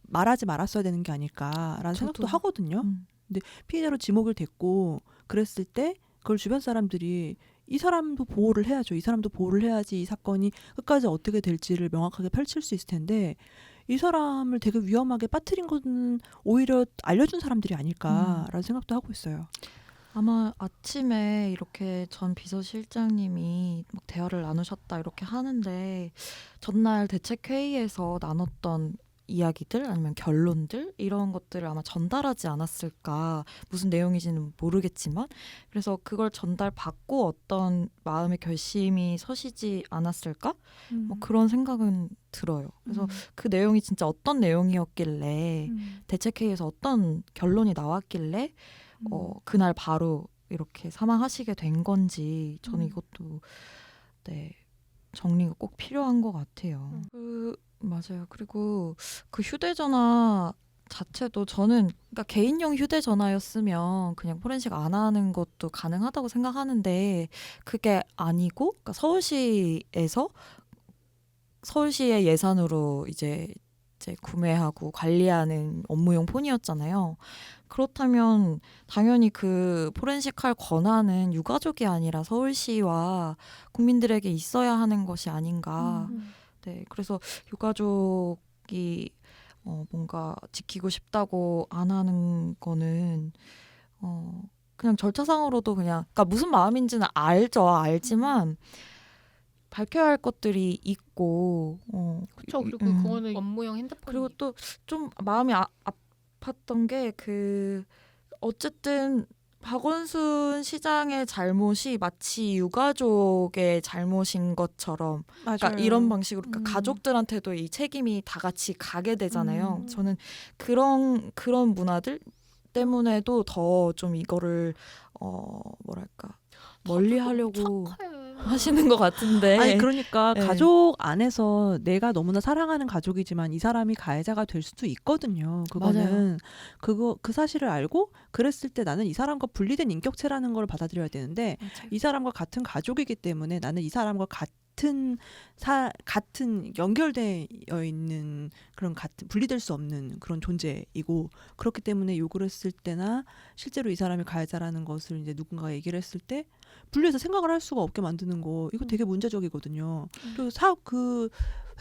말하지 말았어야 되는 게 아닐까라는 생각도 하거든요. 근데 피해자로 지목을 됐고 그랬을 때 그걸 주변 사람들이 이 사람도 보호를 해야죠. 이 사람도 보호를 해야지 이 사건이 끝까지 어떻게 될지를 명확하게 펼칠 수 있을 텐데 이 사람을 되게 위험하게 빠뜨린 건 오히려 알려준 사람들이 아닐까라는 생각도 하고 있어요. 아마 아침에 이렇게 전 비서실장님이 막 대화를 나누셨다 이렇게 하는데 전날 대책회의에서 나눴던 이야기들 아니면 결론들 이런 것들을 아마 전달하지 않았을까 무슨 내용인지는 모르겠지만 그래서 그걸 전달받고 어떤 마음의 결심이 서시지 않았을까 뭐 그런 생각은 들어요. 그래서 그 내용이 진짜 어떤 내용이었길래 대책회의에서 어떤 결론이 나왔길래 그날 바로 이렇게 사망하시게 된 건지 저는 이것도 정리가 꼭 필요한 것 같아요. 맞아요. 그리고 그 휴대전화 자체도 저는 그러니까 개인용 휴대전화였으면 그냥 포렌식 안 하는 것도 가능하다고 생각하는데 그게 아니고 그러니까 서울시의 예산으로 이제 구매하고 관리하는 업무용 폰이었잖아요. 그렇다면 당연히 그 포렌식할 권한은 유가족이 아니라 서울시와 국민들에게 있어야 하는 것이 아닌가. 네, 그래서 유가족이 뭔가 지키고 싶다고 안 하는 거는 그냥 절차상으로도 그러니까 무슨 마음인지는 알지만 밝혀야 할 것들이 있고 그렇죠. 그리고 그거는 업무용 핸드폰 그리고 또 좀 마음이 아팠던 게 어쨌든 박원순 시장의 잘못이 마치 유가족의 잘못인 것처럼 그러니까 이런 방식으로 그러니까 가족들한테도 이 책임이 다 같이 가게 되잖아요. 저는 그런 문화들 때문에도 더 좀 이거를 뭐랄까 멀리 하려고 하시는 것 같은데. 아니 그러니까 네. 가족 안에서 내가 너무나 사랑하는 가족이지만 이 사람이 가해자가 될 수도 있거든요. 그거는 그 사실을 알고 그랬을 때 나는 이 사람과 분리된 인격체라는 걸 받아들여야 되는데 맞아요. 이 사람과 같은 가족이기 때문에 나는 이 사람과 같은 연결되어 있는 그런 같은 분리될 수 없는 그런 존재이고 그렇기 때문에 욕을 했을 때나 실제로 이 사람이 가해자라는 것을 이제 누군가가 얘기를 했을 때 분리해서 생각을 할 수가 없게 만드는 거 이거 되게 문제적이거든요. 그리고 그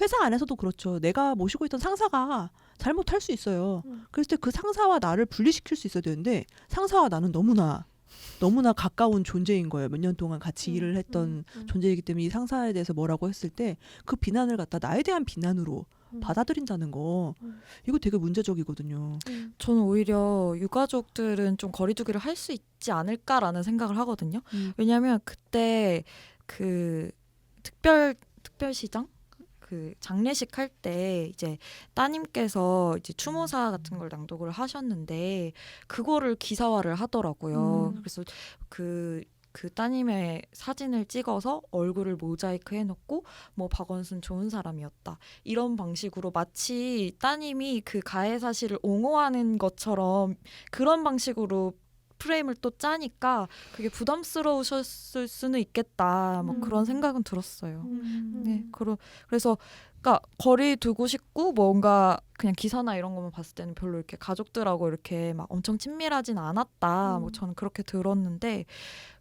회사 안에서도 그렇죠. 내가 모시고 있던 상사가 잘못할 수 있어요. 그랬을 때 그 상사와 나를 분리시킬 수 있어야 되는데 상사와 나는 너무나 너무나 가까운 존재인 거예요. 몇 년 동안 같이 일을 했던 존재이기 때문에 이 상사에 대해서 뭐라고 했을 때 그 비난을 갖다 나에 대한 비난으로 받아들인다는 거 이거 되게 문제적이거든요. 저는 오히려 유가족들은 좀 거리두기를 할 수 있지 않을까라는 생각을 하거든요. 왜냐하면 그때 그 특별시장 그 장례식 할 때 이제 따님께서 이제 추모사 같은 걸 낭독을 하셨는데 그거를 기사화를 하더라고요. 그래서 그 따님의 사진을 찍어서 얼굴을 모자이크 해놓고 뭐 박원순 좋은 사람이었다 이런 방식으로 마치 따님이 그 가해 사실을 옹호하는 것처럼 그런 방식으로 프레임을 또 짜니까 그게 부담스러우셨을 수는 있겠다 뭐 그런 생각은 들었어요. 네, 그래서 그러니까 거리 두고 싶고 뭔가 그냥 기사나 이런 것만 봤을 때는 별로 이렇게 가족들하고 이렇게 막 엄청 친밀하진 않았다. 뭐 저는 그렇게 들었는데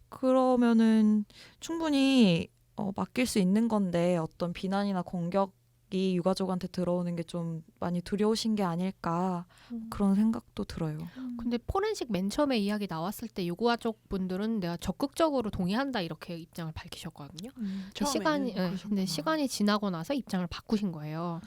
그러면은 충분히 맡길 수 있는 건데 어떤 비난이나 공격이 유가족한테 들어오는 게 좀 많이 두려우신 게 아닐까 그런 생각도 들어요. 근데 포렌식 맨 처음에 이야기 나왔을 때 유가족 분들은 내가 적극적으로 동의한다 이렇게 입장을 밝히셨거든요. 근데 시간이 지나고 나서 입장을 바꾸신 거예요.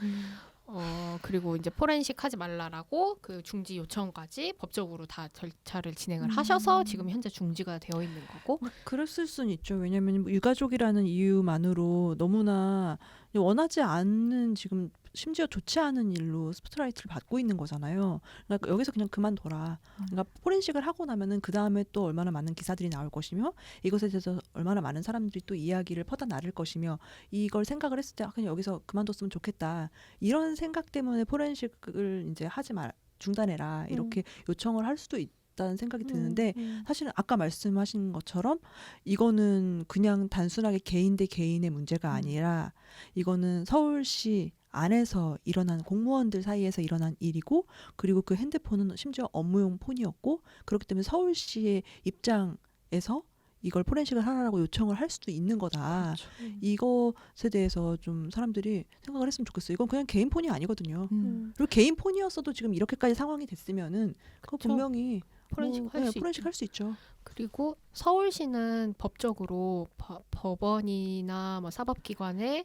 그리고 이제 포렌식 하지 말라라고 그 중지 요청까지 법적으로 다 절차를 진행을 하셔서 지금 현재 중지가 되어 있는 거고. 그랬을 수는 있죠. 왜냐하면 유가족이라는 이유만으로 너무나 원하지 않는 지금 심지어 좋지 않은 일로 스포트라이트를 받고 있는 거잖아요. 그러니까 여기서 그냥 그만둬라. 그러니까 포렌식을 하고 나면은 그 다음에 또 얼마나 많은 기사들이 나올 것이며 이것에 대해서 얼마나 많은 사람들이 또 이야기를 퍼다 나를 것이며 이걸 생각을 했을 때 그냥 여기서 그만뒀으면 좋겠다. 이런 생각 때문에 포렌식을 이제 하지 말 중단해라 이렇게 요청을 할 수도 있다는 생각이 드는데 사실은 아까 말씀하신 것처럼 이거는 그냥 단순하게 개인 대 개인의 문제가 아니라 이거는 서울시 안에서 일어난 공무원들 사이에서 일어난 일이고 그리고 그 핸드폰은 심지어 업무용 폰이었고 그렇기 때문에 서울시의 입장에서 이걸 포렌식을 하라고 요청을 할 수도 있는 거다. 그렇죠. 이것에 대해서 좀 사람들이 생각을 했으면 좋겠어요. 이건 그냥 개인 폰이 아니거든요. 그리고 개인 폰이었어도 지금 이렇게까지 상황이 됐으면은 그거 그쵸. 분명히 포렌식 할 수 포렌식 할 수 있죠. 그리고 서울시는 법적으로 법원이나 뭐 사법기관에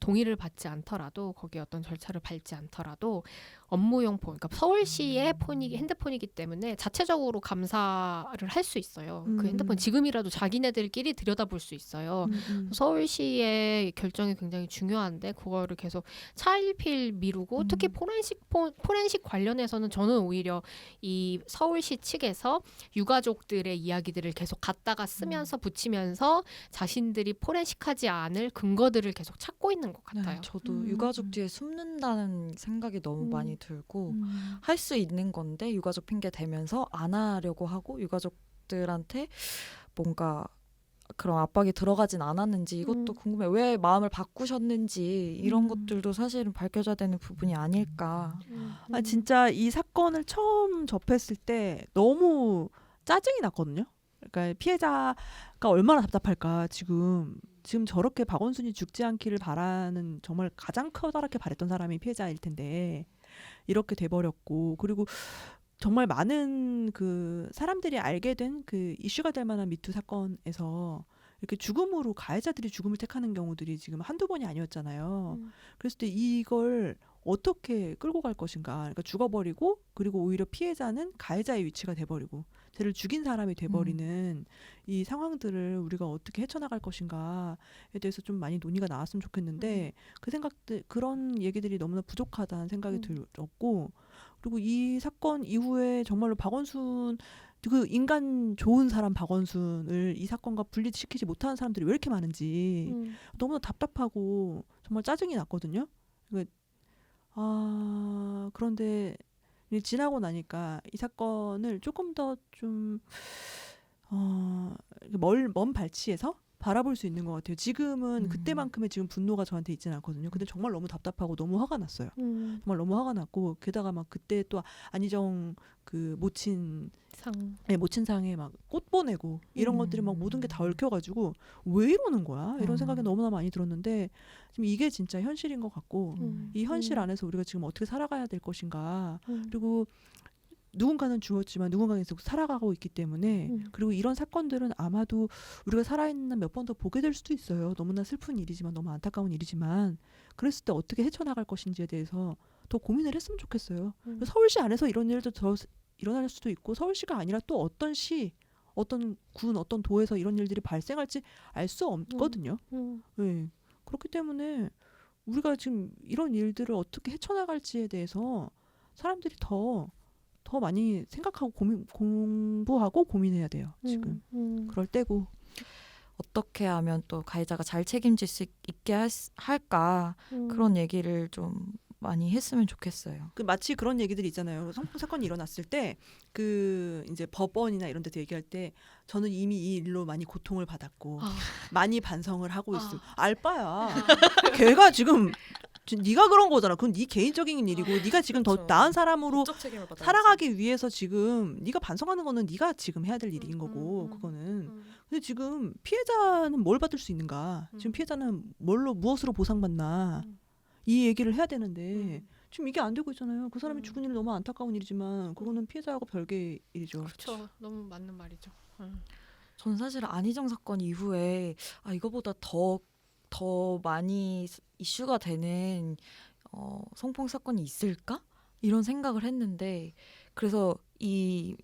동의를 받지 않더라도 거기에 어떤 절차를 밟지 않더라도 업무용 폰, 그러니까 서울시의 핸드폰이기 때문에 자체적으로 감사를 할 수 있어요. 그 핸드폰 지금이라도 자기네들끼리 들여다볼 수 있어요. 서울시의 결정이 굉장히 중요한데 그거를 계속 차일피일 미루고 특히 포렌식 관련해서는 저는 오히려 이 서울시 측에서 유가족들의 이야기들을 계속 갖다가 쓰면서 붙이면서 자신들이 포렌식하지 않을 근거들을 계속 찾고 있는 것 같아요. 네, 저도 유가족 뒤에 숨는다는 생각이 너무 많이 들고 할 수 있는 건데 유가족 핑계 대면서 안 하려고 하고 유가족들한테 뭔가 그런 압박이 들어가진 않았는지 이것도 궁금해요. 왜 마음을 바꾸셨는지 이런 것들도 사실은 밝혀져야 되는 부분이 아닐까. 아 진짜 이 사건을 처음 접했을 때 너무 짜증이 났거든요. 그러니까 피해자가 얼마나 답답할까. 지금 저렇게 박원순이 죽지 않기를 바라는 정말 가장 커다랗게 바랬던 사람이 피해자일 텐데 이렇게 돼버렸고 그리고 정말 많은 그 사람들이 알게 된 그 이슈가 될 만한 미투 사건에서 이렇게 죽음으로 가해자들이 죽음을 택하는 경우들이 지금 한두 번이 아니었잖아요. 그랬을 때 이걸 어떻게 끌고 갈 것인가. 그러니까 죽어버리고 그리고 오히려 피해자는 가해자의 위치가 돼버리고 쟤를 죽인 사람이 돼버리는 이 상황들을 우리가 어떻게 헤쳐나갈 것인가에 대해서 좀 많이 논의가 나왔으면 좋겠는데 그 생각들 그런 얘기들이 너무나 부족하다는 생각이 들었고 그리고 이 사건 이후에 정말로 박원순 그 인간 좋은 사람 박원순을 이 사건과 분리시키지 못하는 사람들이 왜 이렇게 많은지 너무나 답답하고 정말 짜증이 났거든요. 그런데 지나고 나니까 이 사건을 조금 더 좀 먼 발치에서 바라볼 수 있는 것 같아요. 지금은 그때만큼의 지금 분노가 저한테 있지는 않거든요. 근데 정말 너무 답답하고 너무 화가 났어요. 정말 너무 화가 났고 게다가 막 그때 또 안희정 그 모친상에 막 꽃 보내고 이런 것들이 막 모든 게 다 얽혀가지고 왜 이러는 거야? 이런 생각이 너무나 많이 들었는데 지금 이게 진짜 현실인 것 같고 이 현실 안에서 우리가 지금 어떻게 살아가야 될 것인가 그리고 누군가는 죽었지만 누군가는 계속 살아가고 있기 때문에 그리고 이런 사건들은 아마도 우리가 살아있는 몇 번 더 보게 될 수도 있어요. 너무나 슬픈 일이지만 너무 안타까운 일이지만 그랬을 때 어떻게 헤쳐나갈 것인지에 대해서 더 고민을 했으면 좋겠어요. 서울시 안에서 이런 일도 더 일어날 수도 있고 서울시가 아니라 또 어떤 시, 어떤 군, 어떤 도에서 이런 일들이 발생할지 알 수 없거든요. 네. 그렇기 때문에 우리가 지금 이런 일들을 어떻게 헤쳐나갈지에 대해서 사람들이 더 많이 생각하고 공부하고 고민해야 돼요. 지금 그럴 때고. 어떻게 하면 또 가해자가 잘 책임질 수 있게 할까 그런 얘기를 좀 많이 했으면 좋겠어요. 그 마치 그런 얘기들이 있잖아요. 성폭 사건이 일어났을 때 그 이제 법원이나 이런 데서 얘기할 때 저는 이미 이 일로 많이 고통을 받았고 많이 반성을 하고 있음. 알바야. 걔가 지금 네가 그런 거잖아. 그건 네 개인적인 일이고 네가 지금 더 그렇죠. 나은 사람으로 법적 책임을 받아야지. 살아가기 위해서 지금 네가 반성하는 거는 네가 지금 해야 될 일인 거고 그거는. 근데 지금 피해자는 뭘 받을 수 있는가? 지금 피해자는 무엇으로 보상받나? 이 얘기를 해야 되는데 지금 이게 안 되고 있잖아요. 그 사람이 죽은 일은 너무 안타까운 일이지만 그거는 피해자하고 별개의 일이죠. 그렇죠. 너무 맞는 말이죠. 저는 사실 안희정 사건 이후에 이거보다 더 많이 이슈가 되는 성폭력 사건이 있을까? 이런 생각을 했는데 그래서 이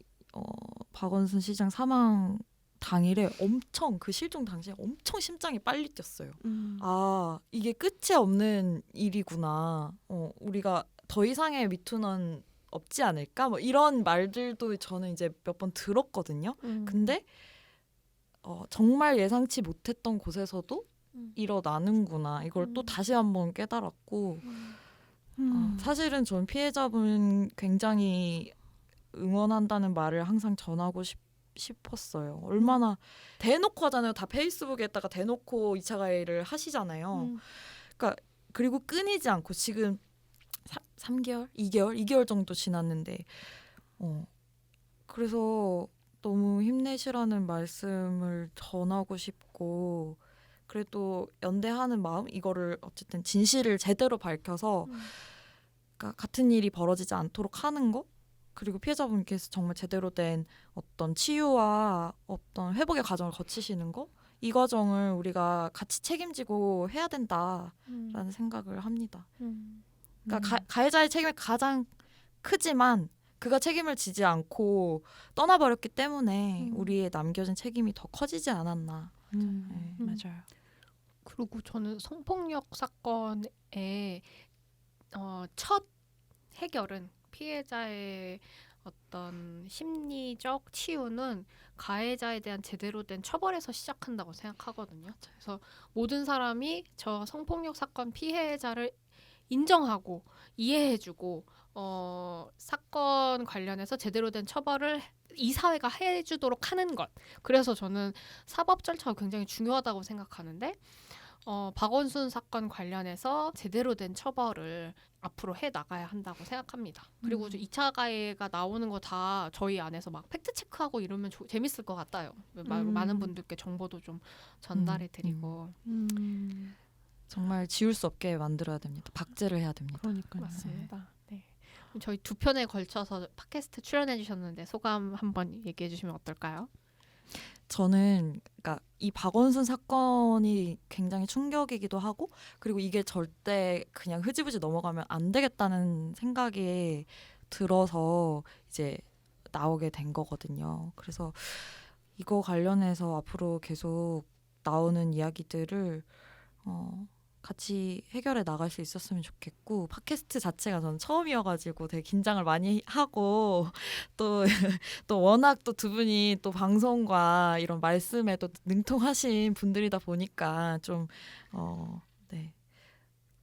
박원순 시장 사망 당일에 엄청 그 실종 당시에 엄청 심장이 빨리 뛰었어요. 이게 끝이 없는 일이구나. 우리가 더 이상의 미투는 없지 않을까? 뭐 이런 말들도 저는 이제 몇 번 들었거든요. 근데 정말 예상치 못했던 곳에서도 일어나는구나. 이걸 또 다시 한번 깨달았고 사실은 전 피해자분 굉장히 응원한다는 말을 항상 전하고 싶었어요. 얼마나 대놓고 하잖아요. 다 페이스북에다가 대놓고 2차 가해를 하시잖아요. 그러니까 그리고 끊이지 않고 지금 3개월, 2개월 정도 지났는데 그래서 너무 힘내시라는 말씀을 전하고 싶고 그래도 연대하는 마음 이거를 어쨌든 진실을 제대로 밝혀서 그러니까 같은 일이 벌어지지 않도록 하는 거 그리고 피해자분께서 정말 제대로 된 어떤 치유와 어떤 회복의 과정을 거치시는 거 이 과정을 우리가 같이 책임지고 해야 된다라는 생각을 합니다. 그러니까 가해자의 책임이 가장 크지만 그가 책임을 지지 않고 떠나버렸기 때문에 우리의 남겨진 책임이 더 커지지 않았나. 네. 맞아요. 그리고 저는 성폭력 사건의 첫 해결은 피해자의 어떤 심리적 치유는 가해자에 대한 제대로 된 처벌에서 시작한다고 생각하거든요. 그래서 모든 사람이 저 성폭력 사건 피해자를 인정하고 이해해주고 사건 관련해서 제대로 된 처벌을 이 사회가 해주도록 하는 것. 그래서 저는 사법 절차가 굉장히 중요하다고 생각하는데 박원순 사건 관련해서 제대로 된 처벌을 앞으로 해 나가야 한다고 생각합니다. 그리고 2차 가해가 나오는 거 다 저희 안에서 막 팩트 체크하고 이러면 재밌을 것 같아요. 많은 분들께 정보도 좀 전달해 드리고. 정말 지울 수 없게 만들어야 됩니다. 박제를 해야 됩니다. 그러니까요. 맞습니다. 네. 저희 2편에 걸쳐서 팟캐스트 출연해 주셨는데 소감 한번 얘기해 주시면 어떨까요? 저는 그러니까 이 박원순 사건이 굉장히 충격이기도 하고 그리고 이게 절대 그냥 흐지부지 넘어가면 안 되겠다는 생각이 들어서 이제 나오게 된 거거든요. 그래서 이거 관련해서 앞으로 계속 나오는 이야기들을 같이 해결해 나갈 수 있었으면 좋겠고 팟캐스트 자체가 저는 처음이어가지고 되게 긴장을 많이 하고 또 워낙 또 두 분이 또 방송과 이런 말씀에 또 능통하신 분들이다 보니까 좀 네,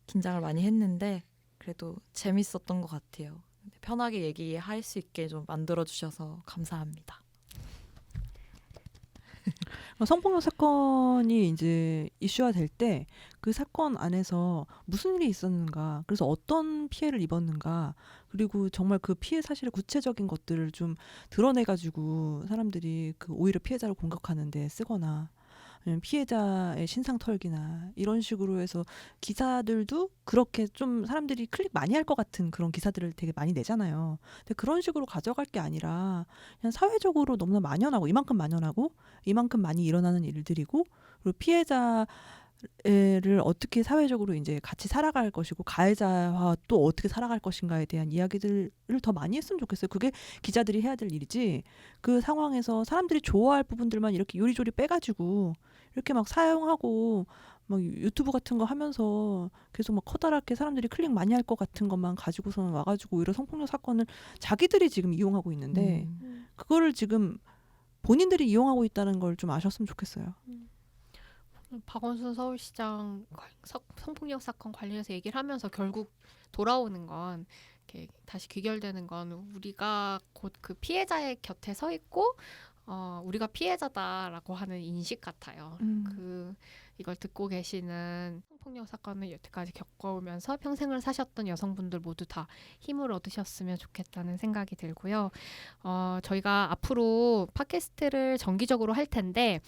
긴장을 많이 했는데 그래도 재밌었던 것 같아요. 편하게 얘기할 수 있게 좀 만들어주셔서 감사합니다. 성폭력 사건이 이제 이슈화 될 때 그 사건 안에서 무슨 일이 있었는가, 그래서 어떤 피해를 입었는가, 그리고 정말 그 피해 사실의 구체적인 것들을 좀 드러내가지고 사람들이 그 오히려 피해자를 공격하는 데 쓰거나 아니면 피해자의 신상 털기나 이런 식으로 해서 기사들도 그렇게 좀 사람들이 클릭 많이 할 것 같은 그런 기사들을 되게 많이 내잖아요. 근데 그런 식으로 가져갈 게 아니라 그냥 사회적으로 너무나 만연하고 이만큼 많이 일어나는 일들이고 그리고 피해자를 어떻게 사회적으로 이제 같이 살아갈 것이고 가해자와 또 어떻게 살아갈 것인가에 대한 이야기들을 더 많이 했으면 좋겠어요. 그게 기자들이 해야 될 일이지. 그 상황에서 사람들이 좋아할 부분들만 이렇게 요리조리 빼가지고 이렇게 막 사용하고 막 유튜브 같은 거 하면서 계속 막 커다랗게 사람들이 클릭 많이 할 것 같은 것만 가지고서는 와가지고 오히려 성폭력 사건을 자기들이 지금 이용하고 있는데 그거를 지금 본인들이 이용하고 있다는 걸 좀 아셨으면 좋겠어요. 박원순 서울시장 성폭력 사건 관련해서 얘기를 하면서 결국 돌아오는 건 이렇게 다시 귀결되는 건 우리가 곧 그 피해자의 곁에 서 있고 우리가 피해자다라고 하는 인식 같아요. 이걸 듣고 계시는 성폭력 사건을 여태까지 겪어오면서 평생을 사셨던 여성분들 모두 다 힘을 얻으셨으면 좋겠다는 생각이 들고요. 저희가 앞으로 팟캐스트를 정기적으로 할 텐데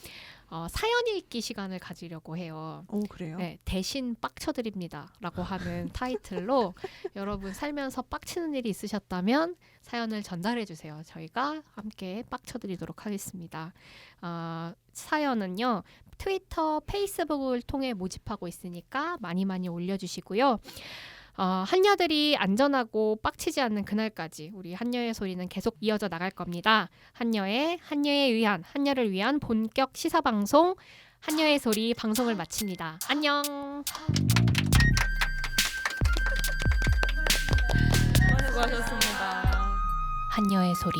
사연 읽기 시간을 가지려고 해요. 오, 그래요? 네, 대신 빡쳐드립니다 라고 하는 타이틀로 여러분 살면서 빡치는 일이 있으셨다면 사연을 전달해 주세요. 저희가 함께 빡쳐드리도록 하겠습니다. 사연은요. 트위터, 페이스북을 통해 모집하고 있으니까 많이 올려주시고요. 한여들이 안전하고 빡치지 않는 그날까지 우리 한여의 소리는 계속 이어져 나갈 겁니다. 한여를 위한 본격 시사방송 한여의 소리 방송을 마칩니다. 안녕. 수고하셨습니다. 한여의 소리.